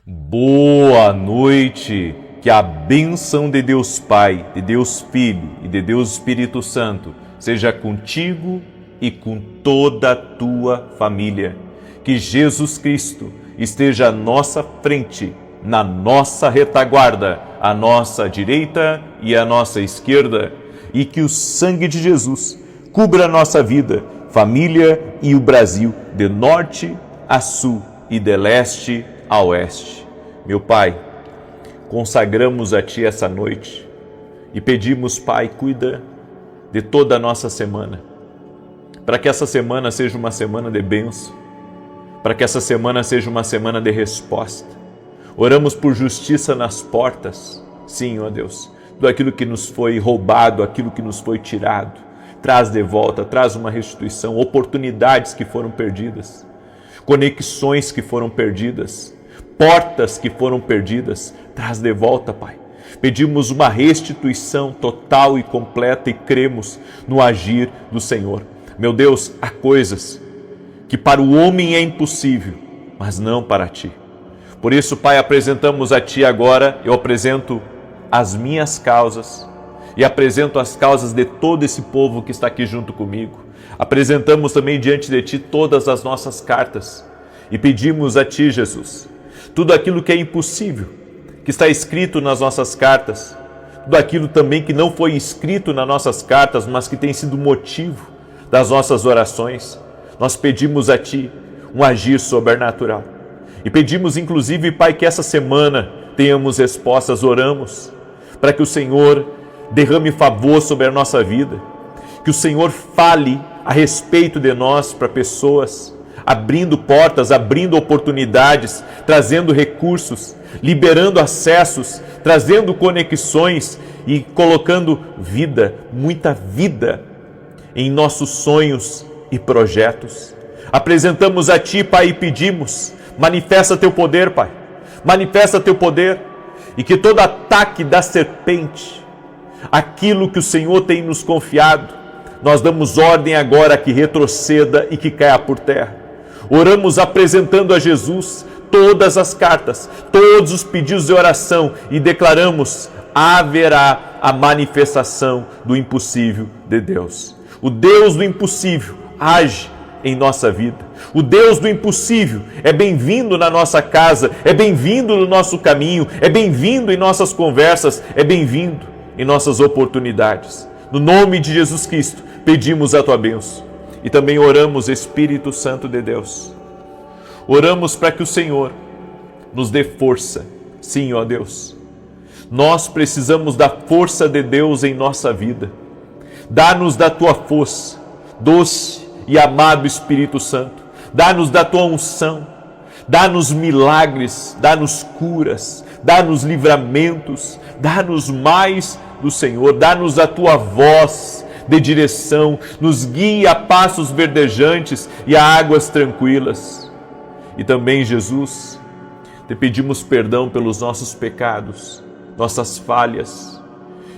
Boa noite, que a bênção de Deus Pai, de Deus Filho e de Deus Espírito Santo seja contigo e com toda a tua família. Que Jesus Cristo esteja à nossa frente, na nossa retaguarda, à nossa direita e à nossa esquerda, e que o sangue de Jesus cubra a nossa vida, família e o Brasil, de norte a sul e de leste a oeste. Meu Pai, consagramos a Ti essa noite e pedimos, Pai, cuida de toda a nossa semana, para que essa semana seja uma semana de bênção, para que essa semana seja uma semana de resposta. Oramos por justiça nas portas, sim, ó Deus, tudo aquilo que nos foi roubado, aquilo que nos foi tirado, traz de volta, traz uma restituição, oportunidades que foram perdidas, conexões que foram perdidas, portas que foram perdidas, traz de volta, Pai. Pedimos uma restituição total e completa e cremos no agir do Senhor. Meu Deus, há coisas que para o homem é impossível, mas não para Ti. Por isso, Pai, apresentamos a Ti agora, eu apresento as minhas causas e apresento as causas de todo esse povo que está aqui junto comigo. Apresentamos também diante de Ti todas as nossas cartas e pedimos a Ti, Jesus, tudo aquilo que é impossível, que está escrito nas nossas cartas, tudo aquilo também que não foi escrito nas nossas cartas, mas que tem sido motivo das nossas orações, nós pedimos a Ti um agir sobrenatural. E pedimos inclusive, Pai, que essa semana tenhamos respostas, oramos para que o Senhor derrame favor sobre a nossa vida, que o Senhor fale a respeito de nós para pessoas, abrindo portas, abrindo oportunidades, trazendo recursos, liberando acessos, trazendo conexões e colocando vida, muita vida em nossos sonhos e projetos. Apresentamos a Ti, Pai, e pedimos, manifesta Teu poder, Pai, manifesta Teu poder, e que todo ataque da serpente, aquilo que o Senhor tem nos confiado, nós damos ordem agora que retroceda e que caia por terra. Oramos apresentando a Jesus todas as cartas, todos os pedidos de oração e declaramos: haverá a manifestação do impossível de Deus. O Deus do impossível age em nossa vida. O Deus do impossível é bem-vindo na nossa casa, é bem-vindo no nosso caminho, é bem-vindo em nossas conversas, é bem-vindo em nossas oportunidades. No nome de Jesus Cristo, pedimos a Tua bênção. E também oramos, Espírito Santo de Deus. Oramos para que o Senhor nos dê força. Sim, ó Deus. Nós precisamos da força de Deus em nossa vida. Dá-nos da Tua força, doce e amado Espírito Santo. Dá-nos da Tua unção. Dá-nos milagres, dá-nos curas, dá-nos livramentos, dá-nos mais do Senhor, dá-nos a Tua voz de direção, nos guia a passos verdejantes e a águas tranquilas. E também, Jesus, Te pedimos perdão pelos nossos pecados, nossas falhas,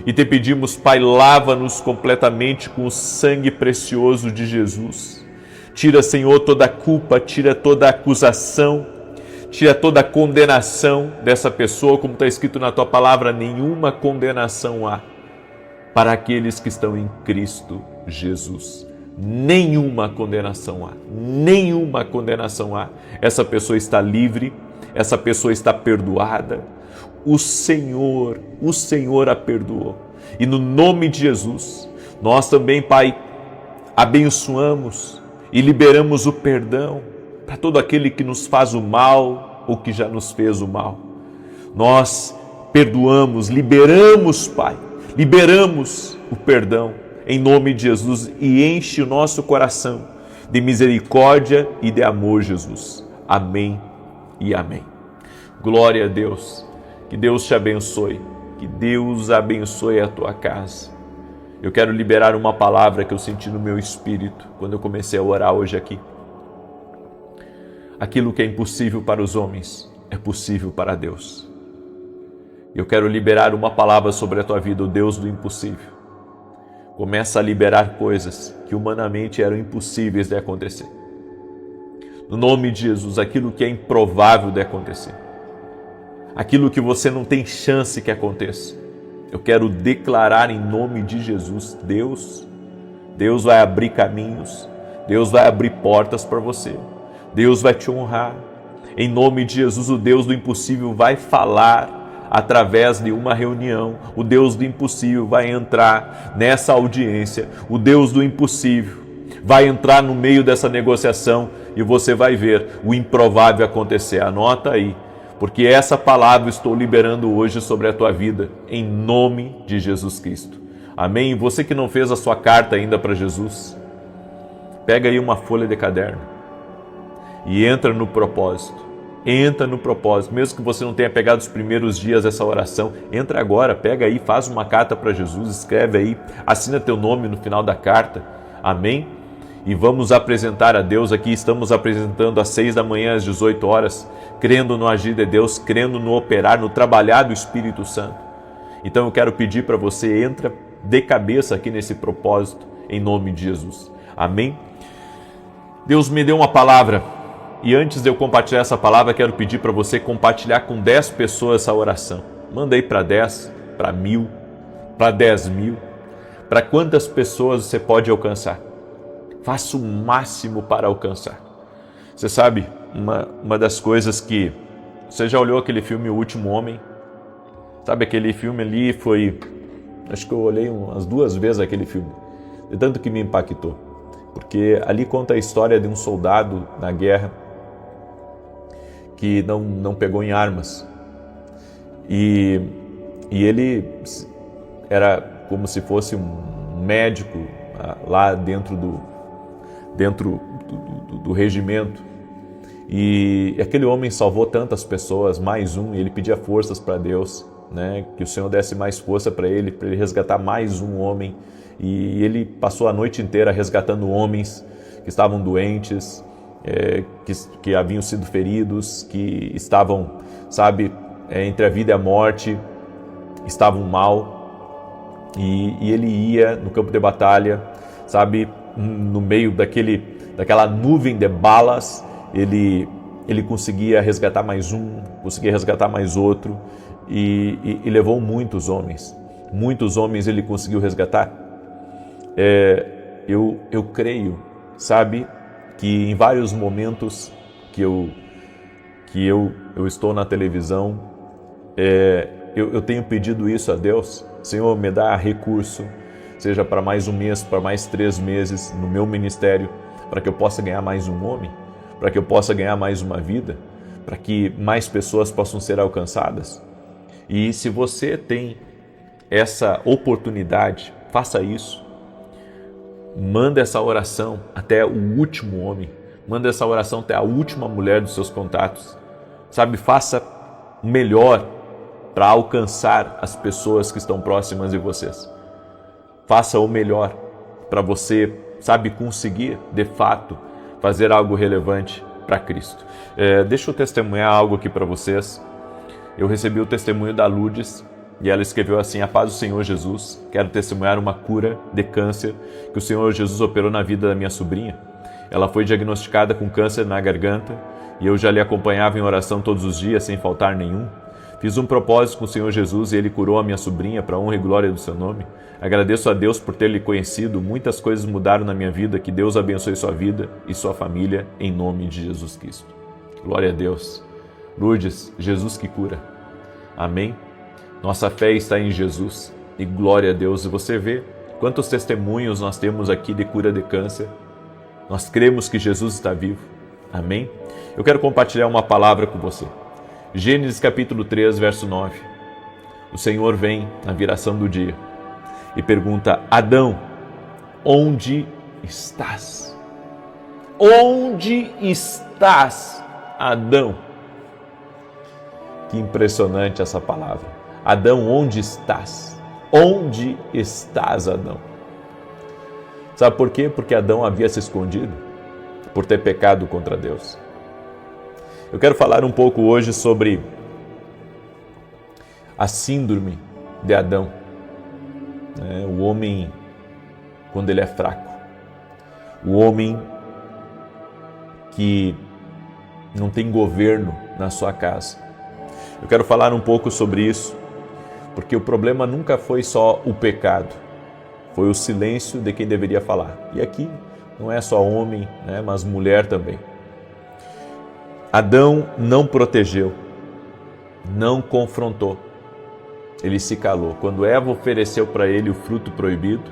e Te pedimos, Pai, lava-nos completamente com o sangue precioso de Jesus. Tira, Senhor, toda a culpa, tira toda a acusação, tira toda a condenação dessa pessoa, como está escrito na Tua palavra: nenhuma condenação há para aqueles que estão em Cristo Jesus. Nenhuma condenação há, nenhuma condenação há. Essa pessoa está livre, essa pessoa está perdoada. O Senhor a perdoou. E no nome de Jesus, nós também, Pai, abençoamos e liberamos o perdão para todo aquele que nos faz o mal ou que já nos fez o mal. Nós perdoamos, liberamos, Pai, liberamos o perdão em nome de Jesus e enche o nosso coração de misericórdia e de amor, Jesus. Amém e amém. Glória a Deus. Que Deus te abençoe. Que Deus abençoe a tua casa. Eu quero liberar uma palavra que eu senti no meu espírito quando eu comecei a orar hoje aqui. Aquilo que é impossível para os homens é possível para Deus. Eu quero liberar uma palavra sobre a tua vida, o Deus do impossível. Começa a liberar coisas que humanamente eram impossíveis de acontecer. No nome de Jesus, aquilo que é improvável de acontecer. aquilo que você não tem chance que aconteça. Eu quero declarar em nome de Jesus, Deus vai abrir caminhos, Deus vai abrir portas para você, Deus vai te honrar. Em nome de Jesus, o Deus do impossível vai falar através de uma reunião. O Deus do impossível vai entrar nessa audiência. O Deus do impossível vai entrar no meio dessa negociação e você vai ver o improvável acontecer. Anota aí, porque essa palavra eu estou liberando hoje sobre a tua vida, em nome de Jesus Cristo. Amém? Você que não fez a sua carta ainda para Jesus, pega aí uma folha de caderno e entra no propósito. Entra no propósito, mesmo que você não tenha pegado os primeiros dias dessa oração, entra agora, pega aí, faz uma carta para Jesus, escreve aí, assina teu nome no final da carta, amém? E vamos apresentar a Deus aqui, estamos apresentando às 6 da manhã, às 18 horas, crendo no agir de Deus, crendo no operar, no trabalhar do Espírito Santo. Então eu quero pedir para você, entra de cabeça aqui nesse propósito, em nome de Jesus, amém? Deus me deu uma palavra. E antes de eu compartilhar essa palavra, quero pedir para você compartilhar com 10 pessoas essa oração. Manda aí para 10, para 1.000, para 10.000, para quantas pessoas você pode alcançar. Faça o máximo para alcançar. Você sabe, uma das coisas que... Você já olhou aquele filme O Último Homem? Sabe, aquele filme ali foi... Acho que eu olhei umas 2 vezes aquele filme. De tanto que me impactou. Porque ali conta a história de um soldado na guerra que não pegou em armas. E ele era como se fosse um médico lá dentro do regimento. E aquele homem salvou tantas pessoas, mais um, e ele pedia forças para Deus, né? Que o Senhor desse mais força para ele resgatar mais um homem. E ele passou a noite inteira resgatando homens que estavam doentes, que haviam sido feridos, que estavam, sabe, entre a vida e a morte, estavam mal. E ele ia no campo de batalha, sabe, no meio daquela nuvem de balas, ele conseguia resgatar mais um, conseguia resgatar mais outro, e levou muitos homens ele conseguiu resgatar. Eu creio, sabe, que em vários momentos que eu estou na televisão, eu tenho pedido isso a Deus: Senhor, me dá recurso, seja para mais um mês, para mais 3 meses no meu ministério, para que eu possa ganhar mais um homem, para que eu possa ganhar mais uma vida, para que mais pessoas possam ser alcançadas. E se você tem essa oportunidade, faça isso. Manda essa oração até o último homem, manda essa oração até a última mulher dos seus contatos, sabe, faça o melhor para alcançar as pessoas que estão próximas de vocês. Faça o melhor para você, sabe, conseguir de fato fazer algo relevante para Cristo. Deixa eu testemunhar algo aqui para vocês. Eu recebi o testemunho da Lourdes, e ela escreveu assim: a paz do Senhor Jesus, quero testemunhar uma cura de câncer que o Senhor Jesus operou na vida da minha sobrinha. Ela foi diagnosticada com câncer na garganta e eu já lhe acompanhava em oração todos os dias, sem faltar nenhum. Fiz um propósito com o Senhor Jesus e Ele curou a minha sobrinha para a honra e glória do seu nome. Agradeço a Deus por ter lhe conhecido, muitas coisas mudaram na minha vida, que Deus abençoe sua vida e sua família, em nome de Jesus Cristo. Glória a Deus. Lourdes, Jesus que cura. Amém? Nossa fé está em Jesus e glória a Deus. E você vê quantos testemunhos nós temos aqui de cura de câncer. Nós cremos que Jesus está vivo. Amém? Eu quero compartilhar uma palavra com você. Gênesis capítulo 3, verso 9. O Senhor vem na viração do dia e pergunta: Adão, onde estás? Onde estás, Adão? Que impressionante essa palavra. Adão, onde estás? Onde estás, Adão? Sabe por quê? Porque Adão havia se escondido por ter pecado contra Deus. Eu quero falar um pouco hoje sobre a síndrome de Adão. O homem, quando ele é fraco. O homem que não tem governo na sua casa. Eu quero falar um pouco sobre isso, porque o problema nunca foi só o pecado, foi o silêncio de quem deveria falar. E aqui não é só homem, né, mas mulher também. Adão não protegeu, não confrontou, ele se calou. Quando Eva ofereceu para ele o fruto proibido,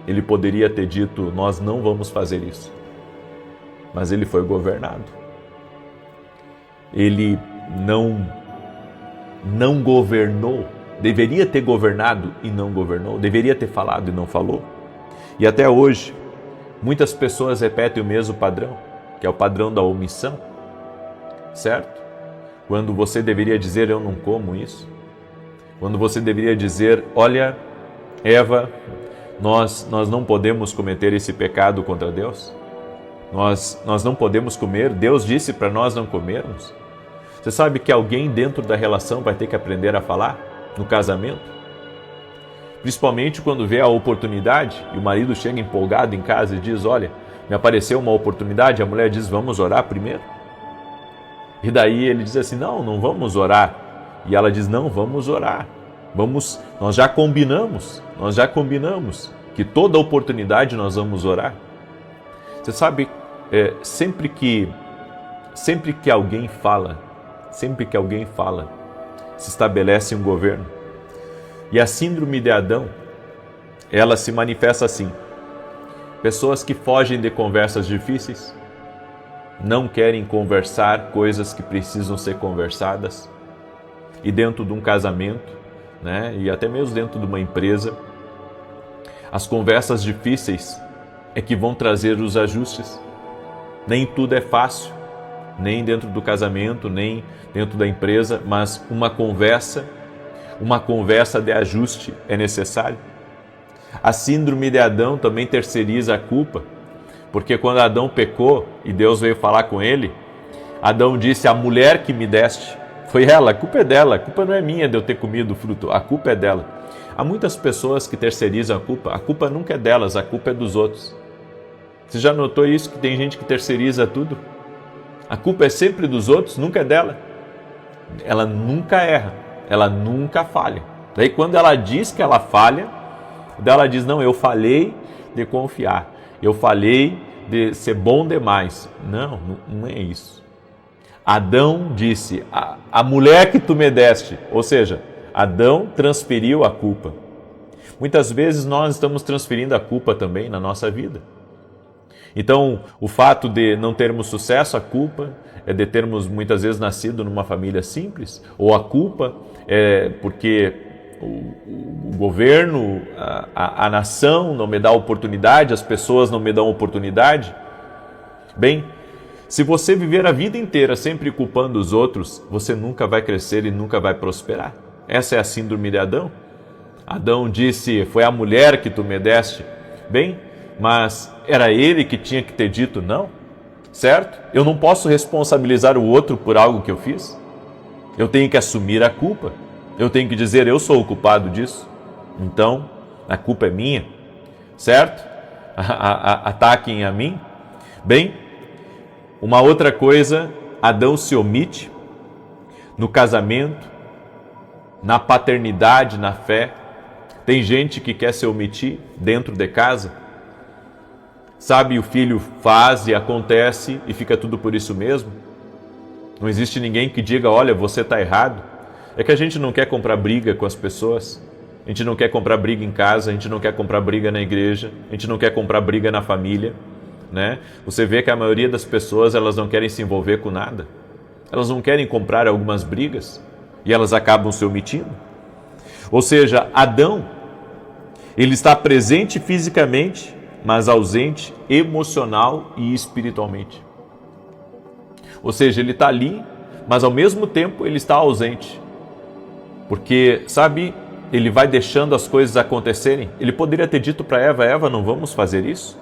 ele poderia ter dito, nós não vamos fazer isso. Mas ele foi governado. Ele não governou. Deveria ter governado e não governou. Deveria ter falado e não falou. E até hoje, muitas pessoas repetem o mesmo padrão, que é o padrão da omissão. Certo? Quando você deveria dizer, eu não como isso. Quando você deveria dizer, olha, Eva, nós não podemos cometer esse pecado contra Deus. Nós não podemos comer. Deus disse para nós não comermos. Você sabe que alguém dentro da relação vai ter que aprender a falar no casamento? Principalmente quando vê a oportunidade e o marido chega empolgado em casa e diz, olha, me apareceu uma oportunidade. A mulher diz, vamos orar primeiro? E daí ele diz assim, não vamos orar. E ela diz, não, vamos orar. Nós já combinamos que toda oportunidade nós vamos orar. Você sabe, sempre que alguém fala, se estabelece um governo. E a síndrome de Adão, ela se manifesta assim. Pessoas que fogem de conversas difíceis, não querem conversar coisas que precisam ser conversadas. E dentro de um casamento, né, e até mesmo dentro de uma empresa, as conversas difíceis é que vão trazer os ajustes. Nem tudo é fácil, nem dentro do casamento, nem dentro da empresa, mas uma conversa de ajuste é necessária. A síndrome de Adão também terceiriza a culpa, porque quando Adão pecou e Deus veio falar com ele, Adão disse, a mulher que me deste, foi ela, a culpa é dela, a culpa não é minha de eu ter comido o fruto, a culpa é dela. Há muitas pessoas que terceirizam a culpa nunca é delas, a culpa é dos outros. Você já notou isso, que tem gente que terceiriza tudo? A culpa é sempre dos outros, nunca é dela. Ela nunca erra, ela nunca falha. Daí quando ela diz que ela falha, ela diz, não, eu falhei de confiar, eu falhei de ser bom demais. Não é isso. Adão disse, a mulher que tu me deste, ou seja, Adão transferiu a culpa. Muitas vezes nós estamos transferindo a culpa também na nossa vida. Então, o fato de não termos sucesso, a culpa é de termos muitas vezes nascido numa família simples, ou a culpa é porque o governo, a nação não me dá oportunidade, as pessoas não me dão oportunidade. Bem, se você viver a vida inteira sempre culpando os outros, você nunca vai crescer e nunca vai prosperar. Essa é a síndrome de Adão. Adão disse, foi a mulher que tu me deste. Bem, mas era ele que tinha que ter dito não, certo? Eu não posso responsabilizar o outro por algo que eu fiz. Eu tenho que assumir a culpa. Eu tenho que dizer, eu sou o culpado disso. Então, a culpa é minha, certo? Ataquem a mim. Bem, uma outra coisa, Adão se omite no casamento, na paternidade, na fé. Tem gente que quer se omitir dentro de casa. Sabe, o filho faz e acontece e fica tudo por isso mesmo. Não existe ninguém que diga, olha, você está errado. É que a gente não quer comprar briga com as pessoas. A gente não quer comprar briga em casa, a gente não quer comprar briga na igreja, a gente não quer comprar briga na família, né? Você vê que a maioria das pessoas, elas não querem se envolver com nada. Elas não querem comprar algumas brigas e elas acabam se omitindo. Ou seja, Adão, ele está presente fisicamente, mas ausente emocional e espiritualmente. Ou seja, ele está ali, mas ao mesmo tempo ele está ausente. Porque, sabe, ele vai deixando as coisas acontecerem. Ele poderia ter dito para Eva, Eva, não vamos fazer isso?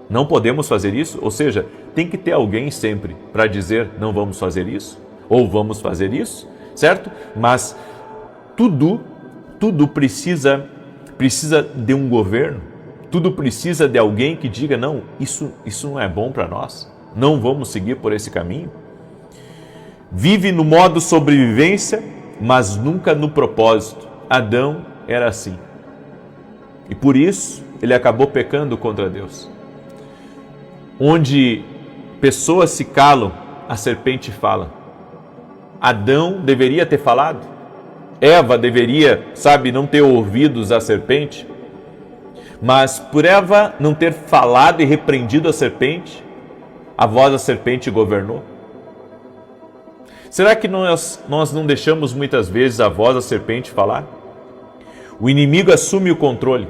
Não podemos fazer isso? Ou seja, tem que ter alguém sempre para dizer, não vamos fazer isso? Ou vamos fazer isso? Certo? Mas tudo precisa de um governo. Tudo precisa de alguém que diga, não, isso não é bom para nós. Não vamos seguir por esse caminho. Vive no modo sobrevivência mas nunca no propósito. Adão era assim. E por isso ele acabou pecando contra Deus. Onde pessoas se calam, a serpente fala. Adão deveria ter falado. Eva deveria, não ter ouvidos à serpente. Mas por Eva não ter falado e repreendido a serpente, a voz da serpente governou. Será que nós não deixamos muitas vezes a voz da serpente falar? O inimigo assume o controle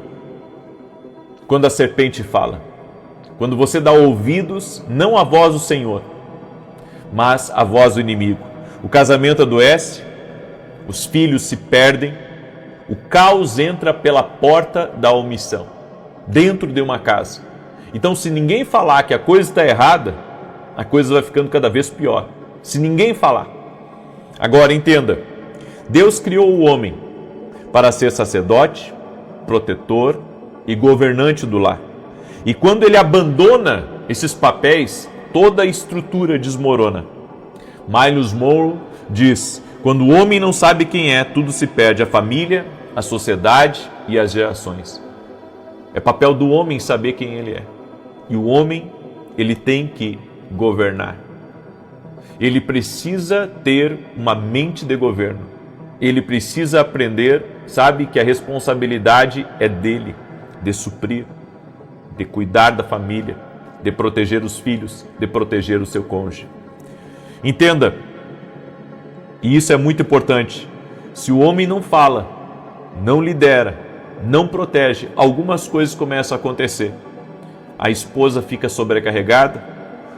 quando a serpente fala. Quando você dá ouvidos, não à voz do Senhor, mas à voz do inimigo. O casamento adoece, os filhos se perdem, o caos entra pela porta da omissão, dentro de uma casa. Então, se ninguém falar que a coisa está errada, a coisa vai ficando cada vez pior. Se ninguém falar. Agora, entenda, Deus criou o homem para ser sacerdote, protetor e governante do lar. E quando ele abandona esses papéis, toda a estrutura desmorona. Miles Monroe diz: quando o homem não sabe quem é, tudo se perde, a família, a sociedade e as gerações. É papel do homem saber quem ele é. E o homem, ele tem que governar. Ele precisa ter uma mente de governo. Ele precisa aprender, que a responsabilidade é dele, de suprir, de cuidar da família, de proteger os filhos, de proteger o seu cônjuge. Entenda, e isso é muito importante, se o homem não fala, não lidera, não protege, algumas coisas começam a acontecer. A esposa fica sobrecarregada,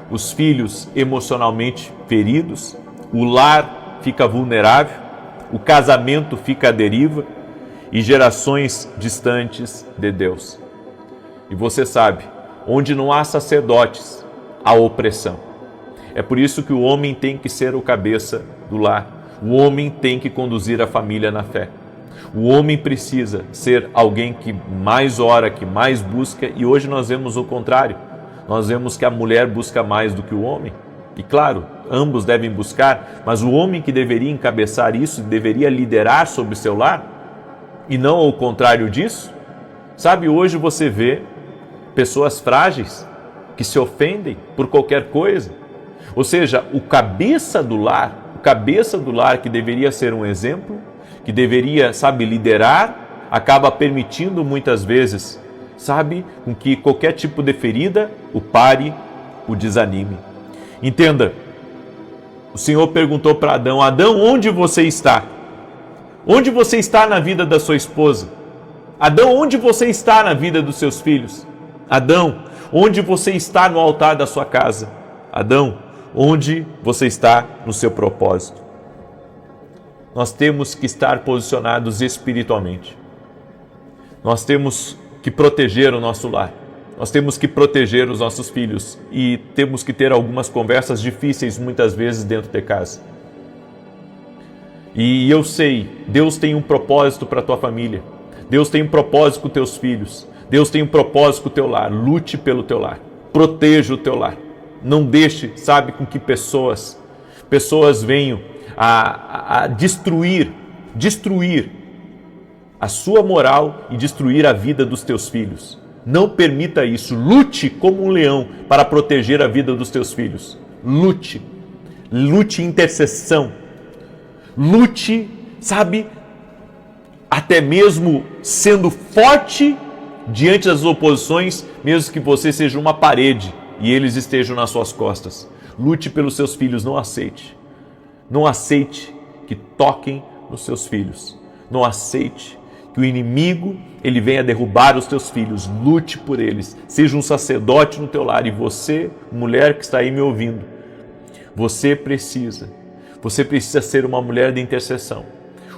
os filhos emocionalmente feridos, o lar fica vulnerável, o casamento fica à deriva e gerações distantes de Deus. E você sabe, onde não há sacerdotes, há opressão. É por isso que o homem tem que ser o cabeça do lar. O homem tem que conduzir a família na fé. O homem precisa ser alguém que mais ora, que mais busca, e hoje nós vemos o contrário. Nós vemos que a mulher busca mais do que o homem. E claro, ambos devem buscar, mas o homem que deveria encabeçar isso, deveria liderar sobre o seu lar, e não ao contrário disso. Hoje você vê pessoas frágeis que se ofendem por qualquer coisa. Ou seja, o cabeça do lar que deveria ser um exemplo, que deveria, liderar, acaba permitindo muitas vezes, com que qualquer tipo de ferida o pare, o desanime. Entenda, o Senhor perguntou para Adão: Adão, onde você está? Onde você está na vida da sua esposa? Adão, onde você está na vida dos seus filhos? Adão, onde você está no altar da sua casa? Adão, onde você está no seu propósito? Nós temos que estar posicionados espiritualmente. Nós temos que proteger o nosso lar. Nós temos que proteger os nossos filhos e temos que ter algumas conversas difíceis muitas vezes dentro de casa. E eu sei, Deus tem um propósito para a tua família. Deus tem um propósito com os teus filhos. Deus tem um propósito com o teu lar. Lute pelo teu lar. Proteja o teu lar. Não deixe, com que pessoas venham a destruir a sua moral e destruir a vida dos teus filhos. Não permita isso. Lute como um leão para proteger a vida dos teus filhos. Lute em intercessão. Lute, até mesmo sendo forte diante das oposições, mesmo que você seja uma parede e eles estejam nas suas costas. Lute pelos seus filhos, não aceite. Não aceite que toquem nos seus filhos. Não aceite que o inimigo ele venha derrubar os teus filhos. Lute por eles. Seja um sacerdote no teu lar. E você, mulher que está aí me ouvindo, você precisa ser uma mulher de intercessão.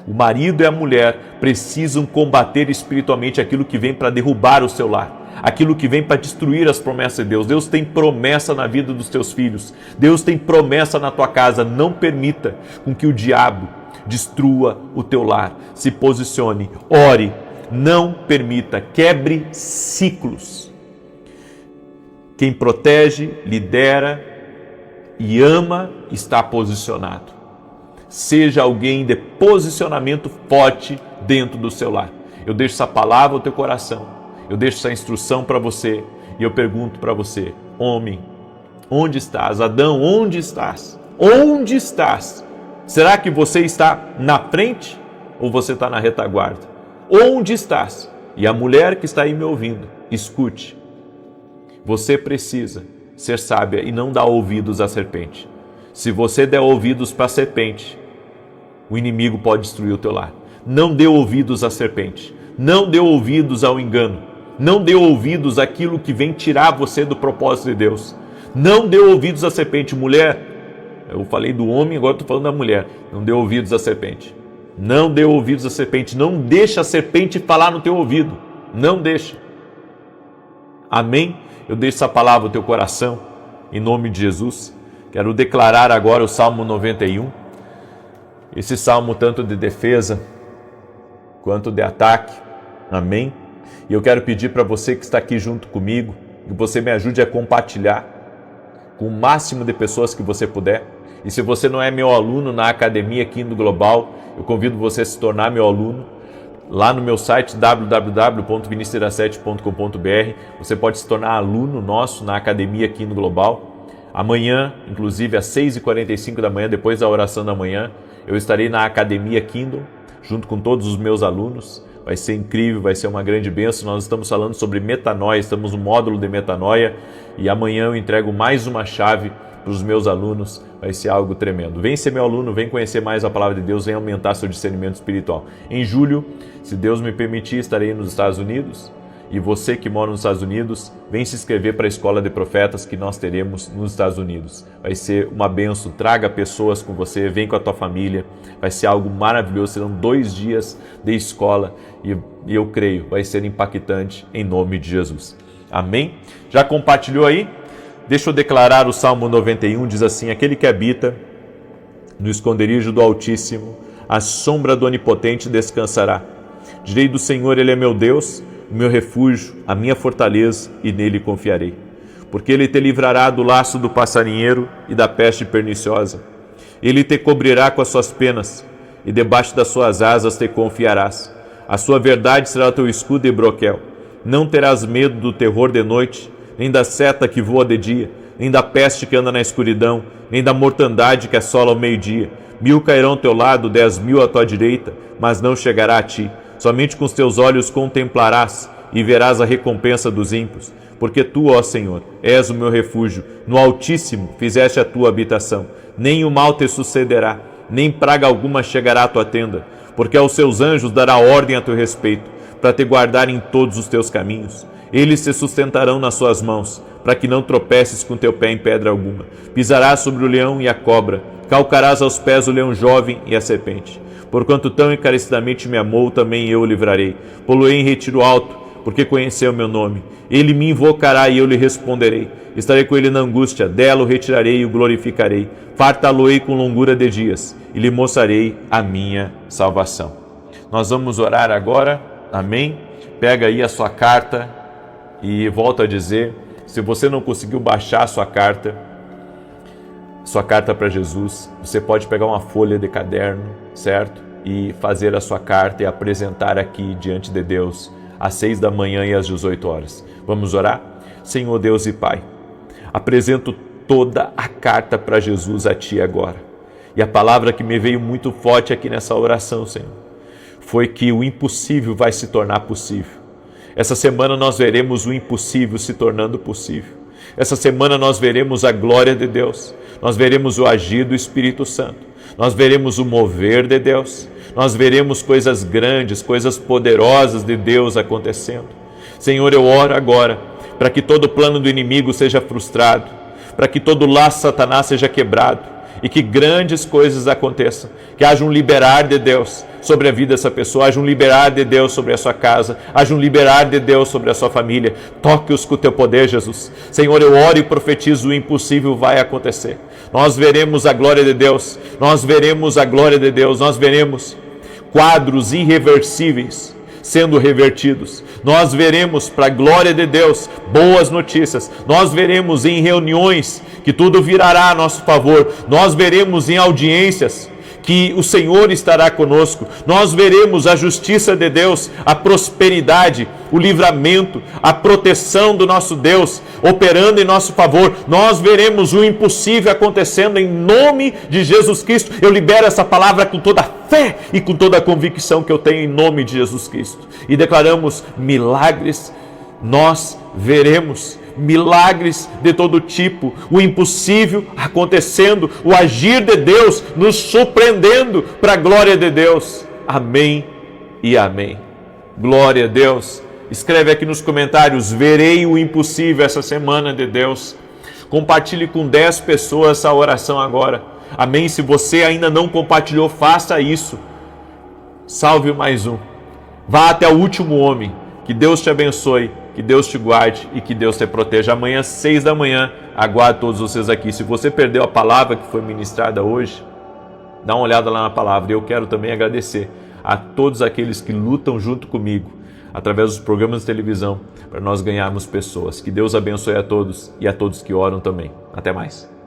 O marido e a mulher precisam combater espiritualmente aquilo que vem para derrubar o seu lar, aquilo que vem para destruir as promessas de Deus. Deus tem promessa na vida dos teus filhos. Deus tem promessa na tua casa. Não permita com que o diabo destrua o teu lar. Se posicione, ore, não permita, quebre ciclos. Quem protege, lidera e ama está posicionado. seja alguém de posicionamento forte dentro do seu lar. Eu deixo essa palavra ao teu coração, eu deixo essa instrução para você e eu pergunto para você: homem, onde estás? Adão, onde estás? Onde estás? Será que você está na frente ou você está na retaguarda? Onde estás? E a mulher que está aí me ouvindo, escute. Você precisa ser sábia e não dar ouvidos à serpente. Se você der ouvidos para a serpente, o inimigo pode destruir o teu lar. Não dê ouvidos à serpente. Não dê ouvidos ao engano. Não dê ouvidos àquilo que vem tirar você do propósito de Deus. Não dê ouvidos à serpente. Mulher, eu falei do homem, agora estou falando da mulher. Não dê ouvidos à serpente. Não dê ouvidos à serpente. Não deixa a serpente falar no teu ouvido. Não deixa. Amém? Eu deixo essa palavra no teu coração, em nome de Jesus. Quero declarar agora o Salmo 91. Esse salmo tanto de defesa quanto de ataque. Amém? E eu quero pedir para você que está aqui junto comigo, que você me ajude a compartilhar com o máximo de pessoas que você puder. E se você não é meu aluno na Academia Kingdom Global, eu convido você a se tornar meu aluno. Lá no meu site www.vinicius17.com.br você pode se tornar aluno nosso na Academia Kingdom Global. Amanhã, inclusive às 6h45 da manhã, depois da oração da manhã, eu estarei na Academia Kingdom, junto com todos os meus alunos. Vai ser incrível, vai ser uma grande bênção. Nós estamos falando sobre metanoia, estamos no módulo de metanoia e amanhã eu entrego mais uma chave para os meus alunos. Vai ser algo tremendo. Vem ser meu aluno, vem conhecer mais a palavra de Deus, vem aumentar seu discernimento espiritual. Em julho, se Deus me permitir, estarei nos Estados Unidos. E você que mora nos Estados Unidos, vem se inscrever para a Escola de Profetas que nós teremos nos Estados Unidos. Vai ser uma bênção, traga pessoas com você, vem com a tua família. Vai ser algo maravilhoso, serão 2 dias de escola e eu creio, vai ser impactante em nome de Jesus. Amém? Já compartilhou aí? Deixa eu declarar o Salmo 91, diz assim: aquele que habita no esconderijo do Altíssimo, à sombra do Onipotente descansará. Direi do Senhor, Ele é meu Deus, o meu refúgio, a minha fortaleza, e nele confiarei. Porque Ele te livrará do laço do passarinheiro e da peste perniciosa. Ele te cobrirá com as suas penas, e debaixo das suas asas te confiarás. A sua verdade será o teu escudo e broquel. Não terás medo do terror de noite, nem da seta que voa de dia, nem da peste que anda na escuridão, nem da mortandade que assola ao meio-dia. 1000 cairão ao teu lado, 10.000 à tua direita, mas não chegará a ti. Somente com os teus olhos contemplarás e verás a recompensa dos ímpios. Porque tu, ó Senhor, és o meu refúgio, no Altíssimo fizeste a tua habitação. Nem o mal te sucederá, nem praga alguma chegará à tua tenda, porque aos seus anjos dará ordem a teu respeito, para te guardar em todos os teus caminhos. Eles te sustentarão nas suas mãos, para que não tropeces com teu pé em pedra alguma. Pisarás sobre o leão e a cobra, calcarás aos pés o leão jovem e a serpente. Porquanto tão encarecidamente me amou, também eu o livrarei. Poloei em retiro alto, porque conheceu o meu nome. Ele me invocará e eu lhe responderei. Estarei com ele na angústia, dela o retirarei e o glorificarei. Fartá-lo-ei com longura de dias, e lhe mostrarei a minha salvação. Nós vamos orar agora, amém? Pega aí a sua carta e volto a dizer, se você não conseguiu baixar a sua carta para Jesus, você pode pegar uma folha de caderno, certo? E fazer a sua carta e apresentar aqui diante de Deus às 6 da manhã e às 18 horas. Vamos orar? Senhor Deus e Pai, apresento toda a carta para Jesus a Ti agora. E a palavra que me veio muito forte aqui nessa oração, Senhor, foi que o impossível vai se tornar possível. Essa semana nós veremos o impossível se tornando possível. Essa semana nós veremos a glória de Deus. Nós veremos o agir do Espírito Santo. Nós veremos o mover de Deus. Nós veremos coisas grandes, coisas poderosas de Deus acontecendo. Senhor, eu oro agora para que todo plano do inimigo seja frustrado, para que todo laço de Satanás seja quebrado e que grandes coisas aconteçam, que haja um liberar de Deus sobre a vida dessa pessoa, haja um liberar de Deus sobre a sua casa, haja um liberar de Deus sobre a sua família. Toque-os com o teu poder, Jesus. Senhor, eu oro e profetizo, o impossível vai acontecer. Nós veremos a glória de Deus, nós veremos a glória de Deus, nós veremos quadros irreversíveis sendo revertidos. Nós veremos, para a glória de Deus, boas notícias. Nós veremos em reuniões que tudo virará a nosso favor. Nós veremos em audiências que o Senhor estará conosco. Nós veremos a justiça de Deus, a prosperidade, o livramento, a proteção do nosso Deus operando em nosso favor. Nós veremos o impossível acontecendo em nome de Jesus Cristo. Eu libero essa palavra com toda a fé e com toda a convicção que eu tenho em nome de Jesus Cristo. E declaramos milagres. Nós veremos milagres de todo tipo, o impossível acontecendo, o agir de Deus nos surpreendendo para a glória de Deus. Amém e amém. Glória a Deus. Escreve aqui nos comentários: verei o impossível essa semana de Deus. Compartilhe com 10 pessoas essa oração agora. Amém? Se você ainda não compartilhou, faça isso. Salve mais um. Vá até o último homem. Que Deus te abençoe, que Deus te guarde e que Deus te proteja. Amanhã, 6 da manhã, aguardo todos vocês aqui. Se você perdeu a palavra que foi ministrada hoje, dá uma olhada lá na palavra. Eu quero também agradecer a todos aqueles que lutam junto comigo, através dos programas de televisão, para nós ganharmos pessoas. Que Deus abençoe a todos e a todos que oram também. Até mais.